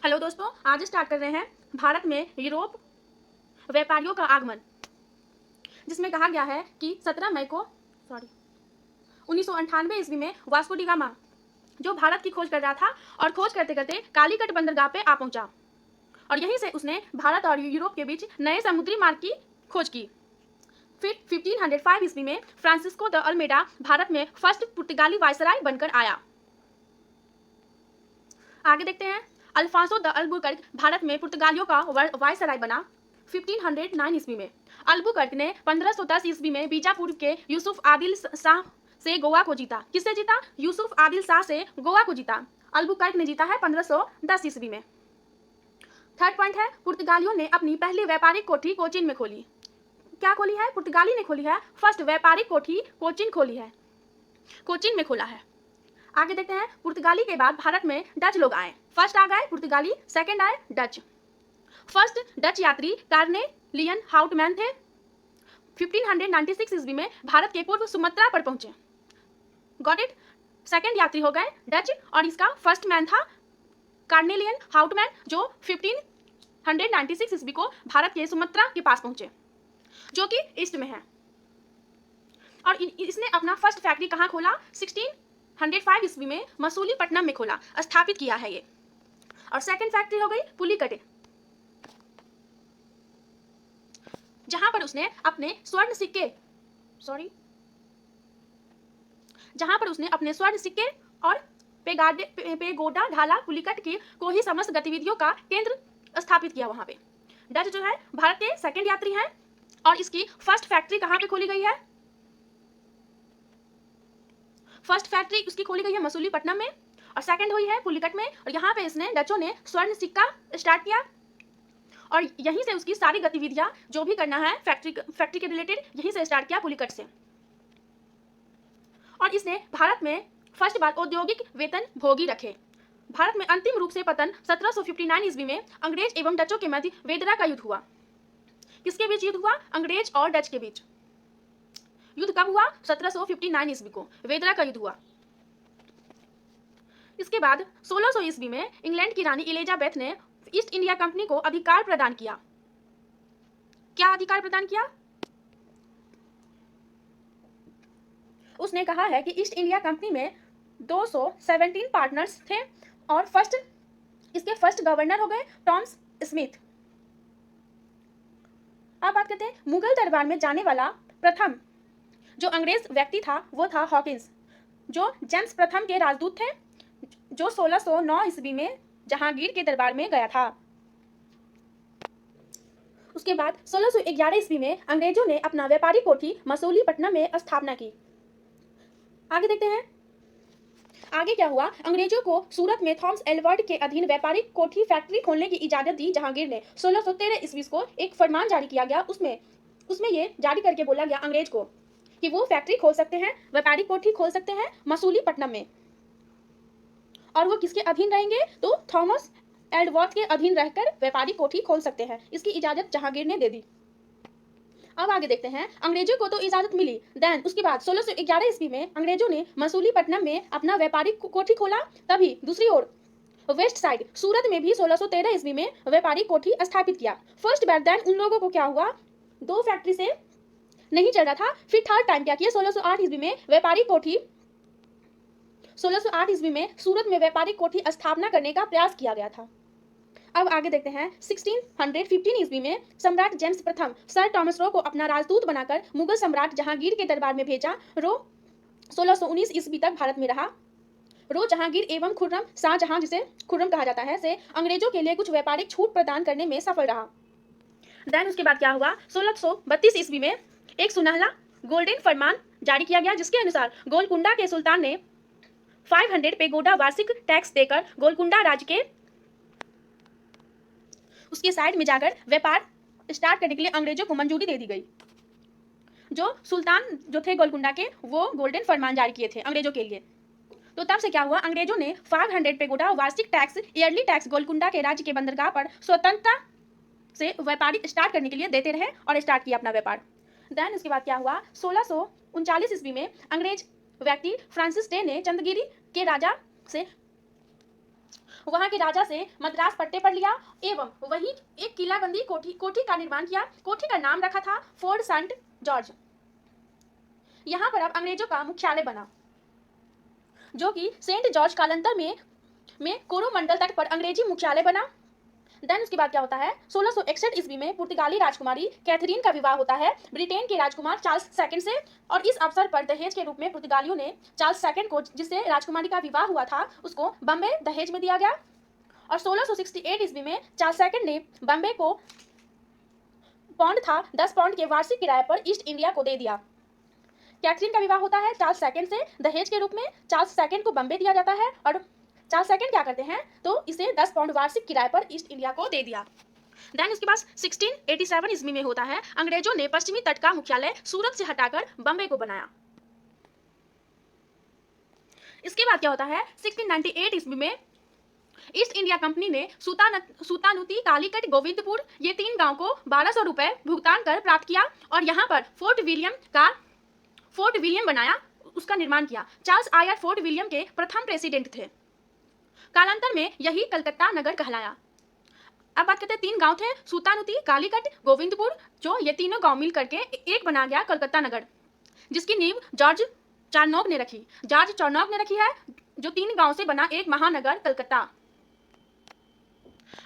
Hello दोस्तों, आज start कर रहे हैं भारत में यूरोप व्यापारियों का आगमन, जिसमें कहा गया है कि 17 मई को 1998 ईस्वी में वास्को डी गामा जो भारत की खोज कर रहा था और खोज करते करते कालीकट बंदरगाह पे आ पहुंचा और यहीं से उसने भारत और यूरोप के बीच नए समुद्री मार्ग की खोज की। फिर 1505 ईस्वी में फ्रांसिस्को द अल्मेडा भारत में फर्स्ट पुर्तगाली वायसराय बनकर आया। आगे देखते हैं, अल्फांसो द अल्बुकर्क भारत में पुर्तगालियों का वायसराय बना 1509 ईस्वी में। अल्बुकर्क ने 1510 ईस्वी में बीजापुर के यूसुफ आदिल शाह से गोवा को जीता। किससे जीता? यूसुफ आदिल शाह से गोवा को जीता। अल्बुकर्क ने जीता है 1510 ईस्वी में। थर्ड पॉइंट है, पुर्तगालियों ने अपनी पहली व्यापारिक कोठी कोचीन में खोली। क्या खोली है? पुर्तगाली ने खोली है फर्स्ट व्यापारिक कोठी कोचीन खोली है, कोचीन में खोला है। आगे देखते हैं, पुर्तगाली के बाद भारत में डच लोग आए। फर्स्ट आ गए पुर्तगाली, सेकंड आए डच। फर्स्ट डच यात्री कार्नेलियन हाउटमैन थे। 1596 ईस्वी में भारत के पूर्व सुमात्रा पर पहुंचे। Got it? सेकंड यात्री हो गए डच और इसका फर्स्ट मैन था कार्नेलियन हाउटमैन जो 1596 ईस्वी को भारत के सुमात्रा के पास पहुंचे, जो कि ईस्ट में है। और इसने अपना फर्स्ट फैक्ट्री कहाँ खोला? 1605 ईस्वी में मसूलीपट्टनम में खोला, स्थापित किया है ये। और सेकंड फैक्ट्री हो गई पुलिकट, जहां पर उसने अपने स्वर्ण सिक्के और पेगोडा ढाला पुलिकट की को ही समस्त गतिविधियों का केंद्र स्थापित किया वहां पे। डच जो है भारत के सेकंड यात्री हैं और इसकी फर्स्ट फैक्ट्री कहां पे खोली गई है? फर्स्ट फैक्ट्री उसकी खोली गई है मसूलीपट्टनम में और सेकंड हुई है पुलिकट में। और यहाँ पे इसने डचों ने स्वर्ण सिक्का स्टार्ट किया और यहीं से उसकी सारी गतिविधियां जो भी करना है फैक्ट्री के रिलेटेड यहीं से स्टार्ट किया पुलिकट से। और इसने भारत में फर्स्ट बार औद्योगिक वेतन भोगी रखे। भारत में अंतिम रूप से पतन 1759 ईस्वी में अंग्रेज एवं डचों के मध्य वेदरा का युद्ध हुआ। किसके बीच युद्ध हुआ? अंग्रेज और डच के बीच। युद्ध कब हुआ? 1759 ईस्वी को वेदरा का युद्ध हुआ। इसके बाद 1600 ईस्वी में इंग्लैंड की रानी एलिजाबेथ ने ईस्ट इंडिया कंपनी को अधिकार प्रदान किया। क्या अधिकार प्रदान किया? उसने कहा है कि ईस्ट इंडिया कंपनी में 217 पार्टनर्स थे और इसके फर्स्ट गवर्नर हो गए टॉमस स्मिथ। अब बात करते हैं, मुगल दरबार में जाने वाला प्रथम जो अंग्रेज व्यक्ति था वो था हॉकिंस, जो जेम्स प्रथम के राजदूत थे, जो 1609 ईस्वी में जहांगीर के दरबार में गया था। उसके बाद 1611 ईस्वी में अंग्रेजों ने अपना व्यापारिक कोठी मसूलीपट्टनम में स्थापना की। आगे देखते हैं आगे क्या हुआ। अंग्रेजों को सूरत में थॉमस एडवर्ड के अधीन व्यापारिक कोठी फैक्ट्री खोलने की इजाजत दी। जहांगीर ने 1613 ईस्वी को एक फरमान जारी किया गया। उसमें ये जारी करके बोला गया अंग्रेज को कि वो फैक्ट्री खोल सकते हैं, व्यापारिक कोठी खोल सकते हैं मसूलीपट्टनम में, और वो किसके अधीन रहेंगे? तो थॉमस एडवर्ड के अधीन रहकर व्यापारिक कोठी खोल सकते हैं। इसकी इजाजत जहांगीर ने दे दी। अब आगे देखते हैं, अंग्रेजों को तो इजाजत मिली, देन उसके बाद 1611 ईस्वी में अंग्रेजों ने मसूलीपट्टनम में अपना व्यापारिक कोठी खोला। तभी दूसरी ओर वेस्ट साइड सूरत में भी 1613 ईस्वी में व्यापारिक कोठी स्थापित किया। फर्स्ट बार देन उन लोगों को क्या हुआ, दो फैक्ट्री से नहीं चल रहा था, फिर थर्ड टाइम क्या किया, 1608 ईस्वी में व्यापारिक कोठी 1608 ईस्वी में सूरत में व्यापारिक कोठी स्थापना करने का प्रयास किया गया था। अब आगे देखते हैं, 1615 ईस्वी में सम्राट जेम्स प्रथम सर टॉमस रो को अपना राजदूत बनाकर मुगल सम्राट जहांगीर के दरबार में भेजा। रो 1619 ईस्वी तक भारत में रहा। रो जहांगीर एवं खुर्रम शाहजहां, जिसे खुर्रम कहा जाता है, से अंग्रेजों के लिए कुछ व्यापारिक छूट प्रदान करने में सफल रहा। देन उसके बाद क्या हुआ, 1632 ईस्वी में एक सुनहला गोल्डन फरमान जारी किया गया, जिसके अनुसार गोलकुंडा के सुल्तान ने 500 पेगोडा वार्षिक टैक्स देकर गोलकुंडा राज्य के उसके साइड में जाकर व्यापार स्टार्ट करने के लिए अंग्रेजों को मंजूरी दे दी गई। जो सुल्तान जो थे गोलकुंडा के, वो गोल्डन फरमान जारी किए थे अंग्रेजों के लिए। तो तब से क्या हुआ, अंग्रेजों ने 500 पेगोडा वार्षिक टैक्स, ईयरली टैक्स गोलकुंडा के राज्य के बंदरगाह पर स्वतंत्रता से व्यापारी स्टार्ट करने के लिए देते रहे और स्टार्ट किया अपना व्यापार। देन उसके बाद क्या हुआ, 1639 ईस्वी में अंग्रेज व्यक्ति फ्रांसिस डे ने चंद्रगिरी के राजा से वहां के राजा से मद्रास पट्टे पर लिया एवं वहीं एक किलाबंदी कोठी का निर्माण किया। कोठी का नाम रखा था फोर्ट सेंट जॉर्ज। यहाँ पर अब अंग्रेजों का मुख्यालय बना, जो कि सेंट जॉर्ज कालांतर में कोरोमंडल तट पर अंग्रेजी मुख्यालय बना। देन उसके बाद क्या होता है, 1661 ईस्वी में पुर्तगाली राजकुमारी कैथरीन का विवाह होता है ब्रिटेन के राजकुमार चार्ल्स सेकंड से। और इस अवसर पर दहेज के रूप में पुर्तगालियों ने चार्ल्स सेकंड को, जिससे राजकुमारी का विवाह हुआ था, उसको बम्बे दहेज में दिया गया। और 1668 ईस्वी में चार्ल्स सेकंड ने बम्बे को पौंड था 10 पाउंड के वार्षिक किराए पर ईस्ट इंडिया को दे दिया। कैथरीन का विवाह होता है चार्ल्स सेकंड से दहेज के रूप में। चार्ल्स सेकंड को बम्बे दिया जाता है और चार्ल्स सेकंड क्या करते हैं, तो इसे 10 पाउंड वार्षिक किराए पर ईस्ट इंडिया को दे दिया। देन उसके बाद 1687 ईस्वी में होता है, अंग्रेजों ने पश्चिमी तट का मुख्यालय सूरत से हटाकर बम्बे को बनाया। इसके बाद क्या होता है, 1698 ईस्वी में ईस्ट इंडिया कंपनी ने सूतानुती, कालीकट, गोविंदपुर ये 3 गांव को 1200 रुपए भुगतान कर प्राप्त किया और यहाँ पर फोर्ट विलियम बनाया, उसका निर्माण किया। चार्ल्स आयर फोर्ट विलियम के प्रथम प्रेसिडेंट थे। कालांतर में यही कलकत्ता नगर कहलाया। अब बात करते हैं 3 गांव थे, सूतानुती, कालीकट, गोविंदपुर, जो ये तीनों गांव मिल करके एक बना गया कलकत्ता नगर, जिसकी नींव जॉर्ज चार्नोक ने रखी है, जो 3 गांव से बना एक महानगर कलकत्ता।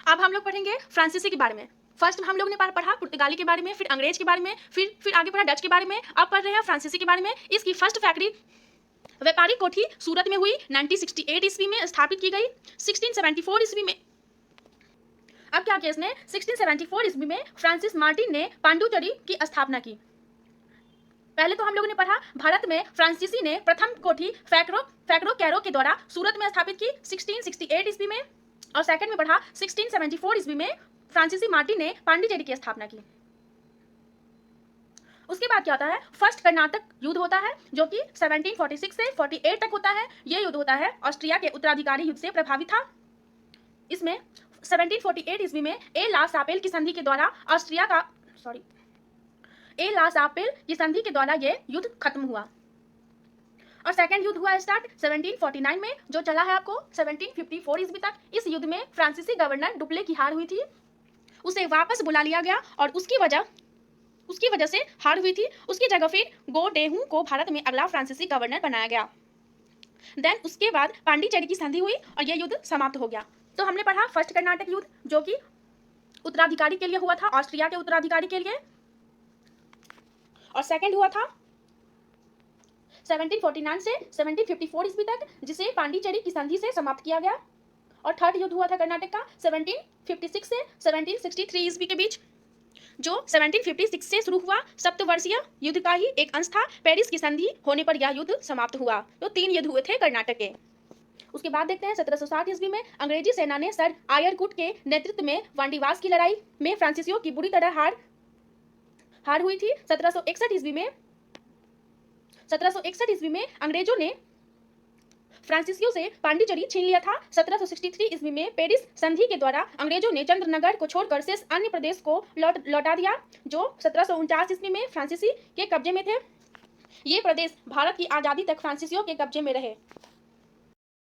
अब हम लोग पढ़ेंगे फ्रांसीसी के बारे में। फर्स्ट हम लोग ने पढ़ा पुर्तगाली के बारे में, फिर अंग्रेज के बारे में, फिर आगे पढ़ा डच के बारे में। अब पढ़ रहे हैं फ्रांसीसी के बारे में। इसकी फर्स्ट फैक्ट्री व्यापारिक कोठी सूरत में हुई, 1968 ईस्वी में स्थापित की गई। 1674 ईस्वी में अब क्या किया इसने, 1674 ईस्वी में फ्रांसिस मार्टिन ने पांडुचेरी की स्थापना की। पहले तो हम लोगों ने पढ़ा भारत में फ्रांसीसी ने प्रथम कोठी फैक्रो कैरो के द्वारा सूरत में स्थापित की 1668 ईस्वी में, और सेकंड में पढ़ा 1674 ईस्वी में फ्रांसीसी मार्टिन ने पांडिचेरी की स्थापना की। उसके बाद क्या होता है, फर्स्ट कर्नाटक युद्ध होता है, जो कि 1746 से 48 तक होता है। यह युद्ध होता है ऑस्ट्रिया के उत्तराधिकारी युद्ध से प्रभावित था। इसमें 1748 ईस्वी में ए ला सापेल की संधि के द्वारा यह युद्ध खत्म हुआ। और सेकंड युद्ध हुआ स्टार्ट 1749 में, जो चला है आपको 1754 ईस्वी तक। इस युद्ध में फ्रांसीसी गवर्नर डुप्ले की हार हुई थी, उसे वापस बुला लिया गया और उसकी वजह से हार हुई थी। उसकी जगह फिर गो डेहू को भारत में अगला फ्रांसीसी गवर्नर बनाया गया। देन उसके बाद पांडिचेरी की संधि हुई और यह युद्ध समाप्त हो गया। तो हमने पढ़ा फर्स्ट कर्नाटक युद्ध, जो कि उत्तराधिकारी के लिए हुआ था, ऑस्ट्रिया के उत्तराधिकारी के लिए। और सेकंड हुआ था 1749 से 1754 ईस्वी तक, जिसे पांडिचेरी की संधि से समाप्त किया गया। और थर्ड युद्ध हुआ था कर्नाटक का 1756 से 1763 ईस्वी के बीच, जो 1756 से शुरू हुआ। सप्तवर्षीय युद्ध का ही एक अंश था। पेरिस की संधि होने पर यह युद्ध समाप्त हुआ। तो 3 युद्ध हुए थे कर्नाटक के। उसके बाद देखते हैं 1760 ईस्वी में अंग्रेजी सेना ने सर आयरकुट के नेतृत्व में वांडीवास की लड़ाई में फ्रांसीसियों की बुरी तरह हार हुई थी। 1761 ईस्वी में अंग्रेजों ने फ्रांसीसियों से पांडिचेरी छीन लिया था। 1763 ईस्वी में पेरिस संधि के द्वारा अंग्रेजों ने चंद्रनगर को छोड़कर शेष अन्य प्रदेश को लौटा दिया, जो 1749 ईस्वी में फ्रांसीसी के कब्जे में थे। ये प्रदेश भारत की आज़ादी तक फ्रांसीसियों के कब्जे में रहे।